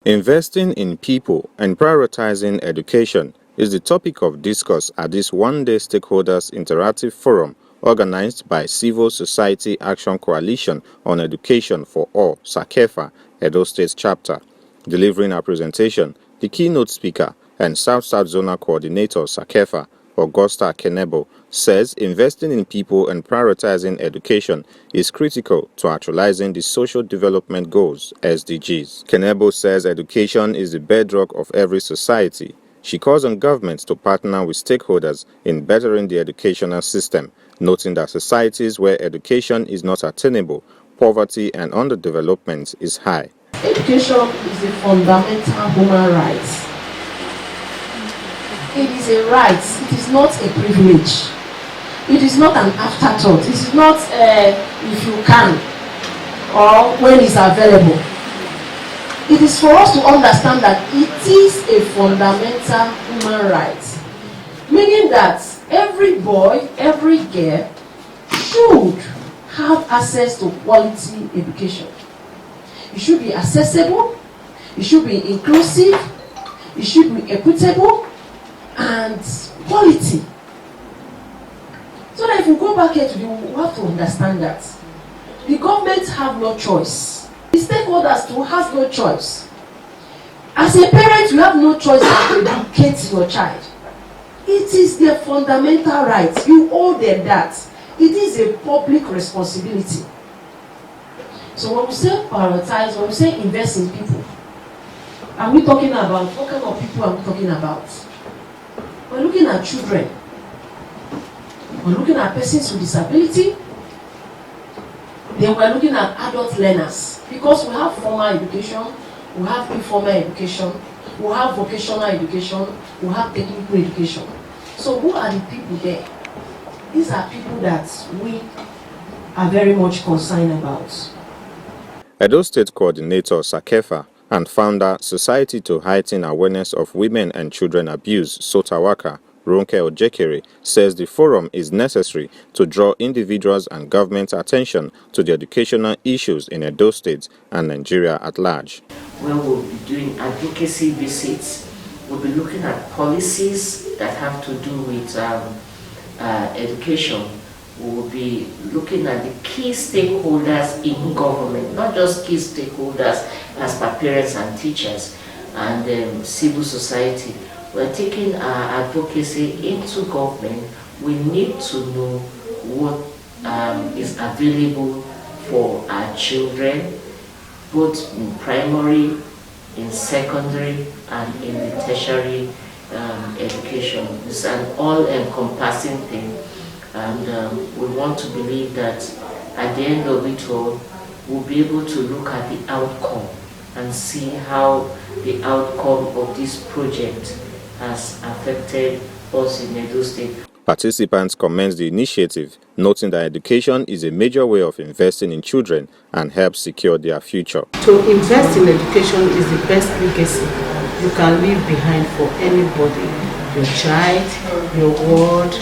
Investing in people and prioritizing education is the topic of discourse at this one-day stakeholders interactive forum organized by Civil Society Action Coalition on Education for All (CSACEFA) Edo State Chapter. Delivering a presentation, the keynote speaker and South-South Zonal Coordinator CSACEFA, Augusta Kenebo, says investing in people and prioritizing education is critical to actualizing the Social Development Goals (SDGs). Kenebo says education is the bedrock of every society. She calls on governments to partner with stakeholders in bettering the educational system, noting that societies where education is not attainable, poverty and underdevelopment is high. Education is a fundamental human right. It is a right, it is not a privilege. It is not an afterthought. It is not if you can or when it's available. It is for us to understand that it is a fundamental human right. Meaning that every boy, every girl should have access to quality education. It should be accessible, it should be inclusive, it should be equitable, and quality. So that if we go back here today, we have to understand that the government have no choice. The stakeholders too have no choice. As a parent, you have no choice but to educate your child. It is their fundamental right. You owe them that. It is a public responsibility. So when we say prioritize, when we say invest in people, are we talking about, what kind of people are we talking about? We're looking at children. We're looking at persons with disability. Then we're looking at adult learners. Because we have formal education, we have informal education, we have vocational education, we have technical education. So who are the people there? These are people that we are very much concerned about. Edo State Coordinator CSACEFA and founder Society to Heighten Awareness of Women and Children Abuse, Sotawaka, Ronke Ojekere, says the forum is necessary to draw individuals and government attention to the educational issues in Edo State and Nigeria at large. Where we'll be doing advocacy visits, we'll be looking at policies that have to do with education. We will be looking at the key stakeholders in government, not just key stakeholders as per parents and teachers and civil society. We're taking our advocacy into government. We need to know what is available for our children, both in primary, in secondary, and in the tertiary education. It's an all-encompassing thing. And we want to believe that at the end of it all, we'll be able to look at the outcome and see how the outcome of this project has affected us in Edo State. Participants commend the initiative, noting that education is a major way of investing in children and helps secure their future. To invest in education is the best legacy you can leave behind for anybody. Your child, your world,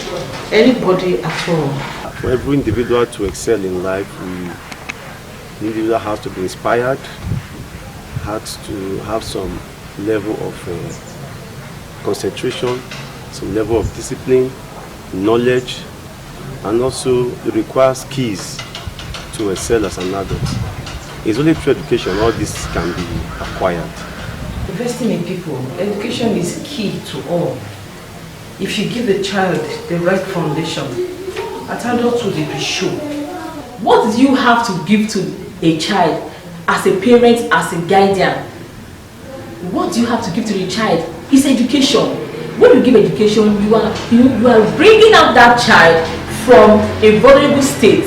anybody at all. For every individual to excel in life, the individual has to be inspired, has to have some level of concentration, some level of discipline, knowledge, and also it requires keys to excel as an adult. It's only through education all this can be acquired. Investing in people, education is key to all. If you give a child the right foundation, at adulthood they will show. What do you have to give to a child as a parent, as a guardian? What do you have to give to the child? It's education. When you give education, you are bringing up that child from a vulnerable state,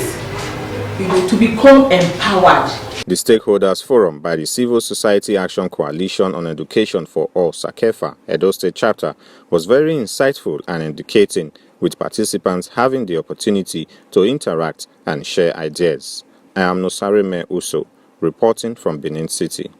to become empowered. The Stakeholders Forum by the Civil Society Action Coalition on Education for All (CSACEFA) Edo State Chapter was very insightful and educating, with participants having the opportunity to interact and share ideas. I am Nosareme Uso, reporting from Benin City.